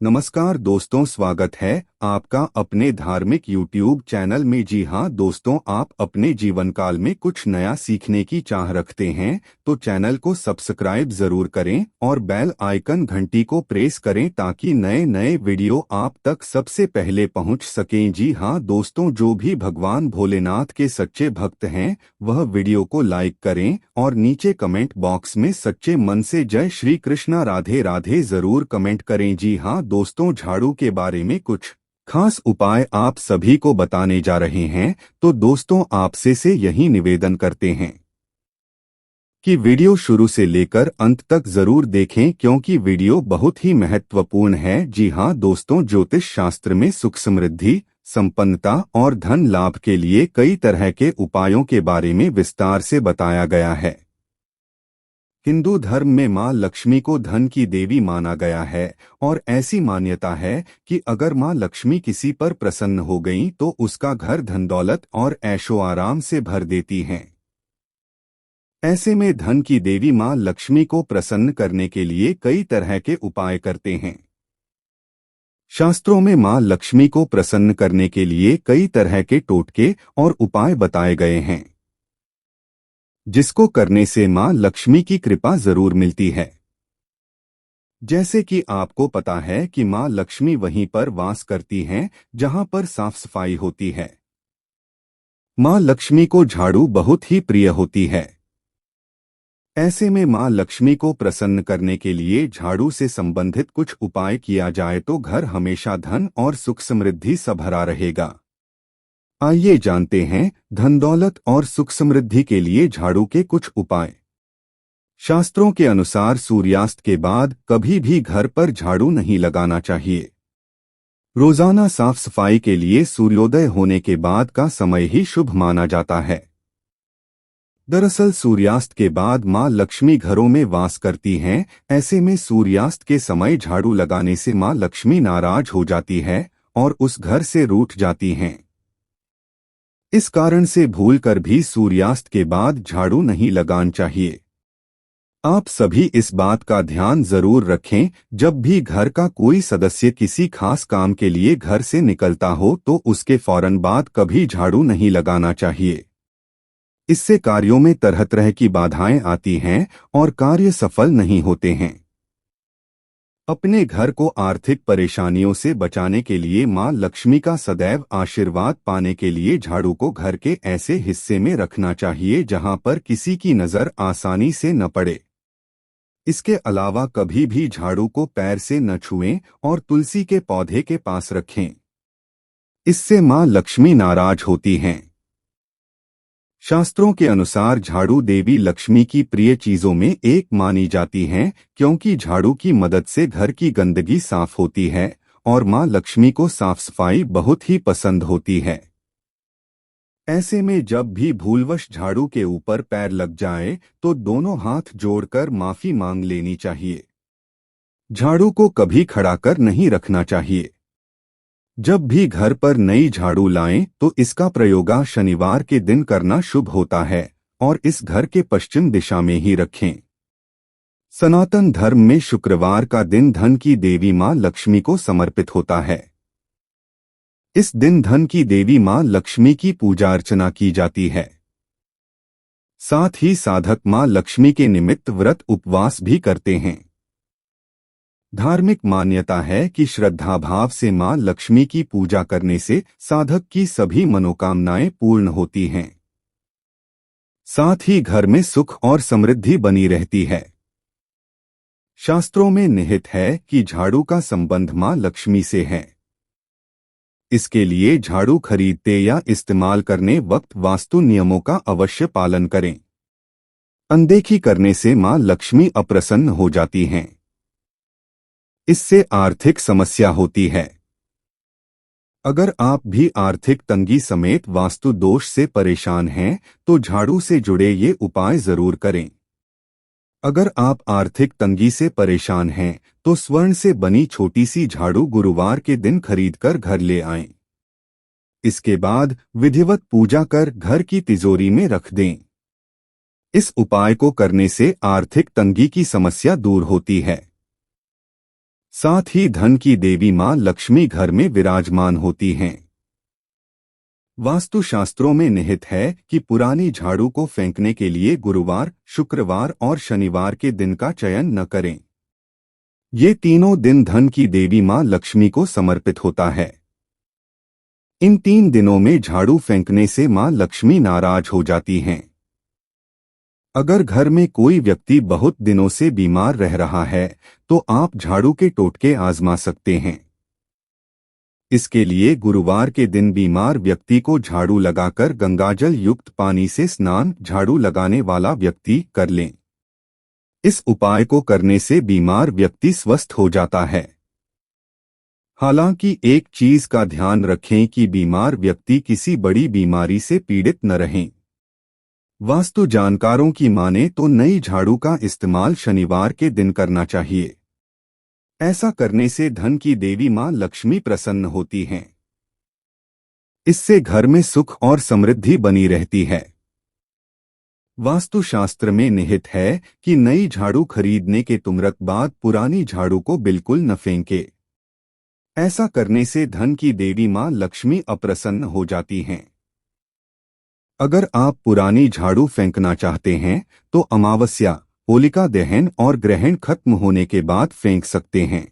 नमस्कार दोस्तों, स्वागत है आपका अपने धार्मिक YouTube चैनल में। जी हाँ दोस्तों, आप अपने जीवन काल में कुछ नया सीखने की चाह रखते हैं तो चैनल को सब्सक्राइब जरूर करें और बेल आइकन घंटी को प्रेस करें ताकि नए नए वीडियो आप तक सबसे पहले पहुंच सकें। जी हाँ दोस्तों, जो भी भगवान भोलेनाथ के सच्चे भक्त हैं वह वीडियो को लाइक करें और नीचे कमेंट बॉक्स में सच्चे मन से जय श्री कृष्णा राधे राधे जरूर कमेंट करें। जी हाँ दोस्तों, झाड़ू के बारे में कुछ खास उपाय आप सभी को बताने जा रहे हैं, तो दोस्तों आपसे से यही निवेदन करते हैं कि वीडियो शुरू से लेकर अंत तक जरूर देखें क्योंकि वीडियो बहुत ही महत्वपूर्ण है। जी हाँ दोस्तों, ज्योतिष शास्त्र में सुख समृद्धि, संपन्नता और धन लाभ के लिए कई तरह के उपायों के बारे में विस्तार से बताया गया है। हिंदू धर्म में मां लक्ष्मी को धन की देवी माना गया है और ऐसी मान्यता है कि अगर मां लक्ष्मी किसी पर प्रसन्न हो गईं तो उसका घर धन दौलत और ऐशो आराम से भर देती हैं। ऐसे में धन की देवी मां लक्ष्मी को प्रसन्न करने के लिए कई तरह के उपाय करते हैं। शास्त्रों में मां लक्ष्मी को प्रसन्न करने के लिए कई तरह के टोटके और उपाय बताए गए हैं, जिसको करने से मां लक्ष्मी की कृपा जरूर मिलती है। जैसे कि आपको पता है कि मां लक्ष्मी वहीं पर वास करती हैं जहां पर साफ सफाई होती है। मां लक्ष्मी को झाड़ू बहुत ही प्रिय होती है। ऐसे में मां लक्ष्मी को प्रसन्न करने के लिए झाड़ू से संबंधित कुछ उपाय किया जाए तो घर हमेशा धन और सुख समृद्धि से भरा रहेगा। आइए जानते हैं धन दौलत और सुख समृद्धि के लिए झाड़ू के कुछ उपाय। शास्त्रों के अनुसार सूर्यास्त के बाद कभी भी घर पर झाड़ू नहीं लगाना चाहिए। रोजाना साफ सफाई के लिए सूर्योदय होने के बाद का समय ही शुभ माना जाता है। दरअसल सूर्यास्त के बाद मां लक्ष्मी घरों में वास करती हैं। ऐसे में सूर्यास्त के समय झाड़ू लगाने से मां लक्ष्मी नाराज हो जाती है और उस घर से रूठ जाती हैं। इस कारण से भूलकर भी सूर्यास्त के बाद झाड़ू नहीं लगाना चाहिए। आप सभी इस बात का ध्यान जरूर रखें, जब भी घर का कोई सदस्य किसी खास काम के लिए घर से निकलता हो तो उसके फौरन बाद कभी झाड़ू नहीं लगाना चाहिए। इससे कार्यों में तरह तरह की बाधाएं आती हैं और कार्य सफल नहीं होते हैं। अपने घर को आर्थिक परेशानियों से बचाने के लिए मां लक्ष्मी का सदैव आशीर्वाद पाने के लिए झाड़ू को घर के ऐसे हिस्से में रखना चाहिए जहां पर किसी की नजर आसानी से न पड़े। इसके अलावा कभी भी झाड़ू को पैर से न छुएं और तुलसी के पौधे के पास रखें। इससे मां लक्ष्मी नाराज होती हैं। शास्त्रों के अनुसार झाड़ू देवी लक्ष्मी की प्रिय चीजों में एक मानी जाती हैं क्योंकि झाड़ू की मदद से घर की गंदगी साफ होती है और मां लक्ष्मी को साफ सफाई बहुत ही पसंद होती है। ऐसे में जब भी भूलवश झाड़ू के ऊपर पैर लग जाए तो दोनों हाथ जोड़कर माफी मांग लेनी चाहिए। झाड़ू को कभी खड़ा कर नहीं रखना चाहिए। जब भी घर पर नई झाड़ू लाएं तो इसका प्रयोग शनिवार के दिन करना शुभ होता है और इस घर के पश्चिम दिशा में ही रखें। सनातन धर्म में शुक्रवार का दिन धन की देवी मां लक्ष्मी को समर्पित होता है। इस दिन धन की देवी मां लक्ष्मी की पूजा अर्चना की जाती है। साथ ही साधक मां लक्ष्मी के निमित्त व्रत उपवास भी करते हैं। धार्मिक मान्यता है कि श्रद्धा भाव से मां लक्ष्मी की पूजा करने से साधक की सभी मनोकामनाएं पूर्ण होती हैं। साथ ही घर में सुख और समृद्धि बनी रहती है। शास्त्रों में निहित है कि झाड़ू का संबंध मां लक्ष्मी से है। इसके लिए झाड़ू खरीदते या इस्तेमाल करने वक्त वास्तु नियमों का अवश्य पालन करें। अनदेखी करने से मां लक्ष्मी अप्रसन्न हो जाती हैं। इससे आर्थिक समस्या होती है। अगर आप भी आर्थिक तंगी समेत वास्तु दोष से परेशान हैं तो झाड़ू से जुड़े ये उपाय जरूर करें। अगर आप आर्थिक तंगी से परेशान हैं तो स्वर्ण से बनी छोटी सी झाड़ू गुरुवार के दिन खरीदकर घर ले आएं। इसके बाद विधिवत पूजा कर घर की तिजोरी में रख दें। इस उपाय को करने से आर्थिक तंगी की समस्या दूर होती है। साथ ही धन की देवी मां लक्ष्मी घर में विराजमान होती हैं। वास्तुशास्त्रों में निहित है कि पुरानी झाड़ू को फेंकने के लिए गुरुवार, शुक्रवार और शनिवार के दिन का चयन न करें। ये तीनों दिन धन की देवी मां लक्ष्मी को समर्पित होता है। इन 3 दिनों में झाड़ू फेंकने से मां लक्ष्मी नाराज हो जाती हैं। अगर घर में कोई व्यक्ति बहुत दिनों से बीमार रह रहा है तो आप झाड़ू के टोटके आजमा सकते हैं। इसके लिए गुरुवार के दिन बीमार व्यक्ति को झाड़ू लगाकर गंगाजल युक्त पानी से स्नान झाड़ू लगाने वाला व्यक्ति कर लें। इस उपाय को करने से बीमार व्यक्ति स्वस्थ हो जाता है। हालांकि एक चीज का ध्यान रखें कि बीमार व्यक्ति किसी बड़ी बीमारी से पीड़ित न रहें। वास्तु जानकारों की माने तो नई झाड़ू का इस्तेमाल शनिवार के दिन करना चाहिए। ऐसा करने से धन की देवी मां लक्ष्मी प्रसन्न होती हैं। इससे घर में सुख और समृद्धि बनी रहती है। वास्तुशास्त्र में निहित है कि नई झाड़ू खरीदने के तुरंत बाद पुरानी झाड़ू को बिल्कुल न फेंके। ऐसा करने से धन की देवी मां लक्ष्मी अप्रसन्न हो जाती हैं। अगर आप पुरानी झाड़ू फेंकना चाहते हैं तो अमावस्या, होलिका दहन और ग्रहण खत्म होने के बाद फेंक सकते हैं।